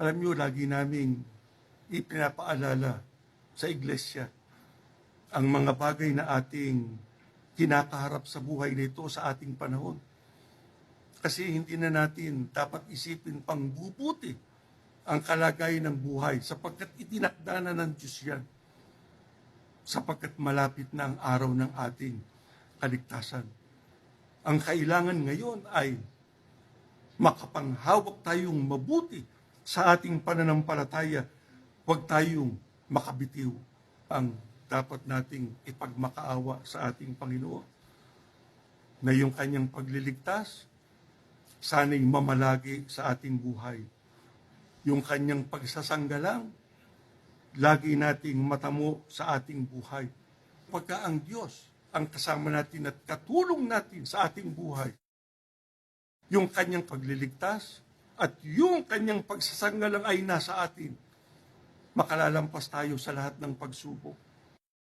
Alam niyo, lagi naming ipinapaalala sa iglesia ang mga bagay na ating kinakaharap sa buhay nito sa ating panahon. Kasi hindi na natin dapat isipin pang bubuti ang kalagayan ng buhay sapagkat itinakda na ng Diyos yan. Sapagkat malapit na ang araw ng ating kaligtasan. Ang kailangan ngayon ay makapanghawak tayong mabuti sa ating pananampalataya. Huwag tayong makabitiw ang dapat nating ipagmakaawa sa ating Panginoon. Na yung kanyang pagliligtas, sana'y mamalagi sa ating buhay. Yung kanyang pagsasanggalang, lagi nating matamo sa ating buhay. Pagka ang Diyos ang kasama natin at katulong natin sa ating buhay, yung kanyang pagliligtas at yung kanyang pagsasanggalang ay nasa atin, makalalampas tayo sa lahat ng pagsubok.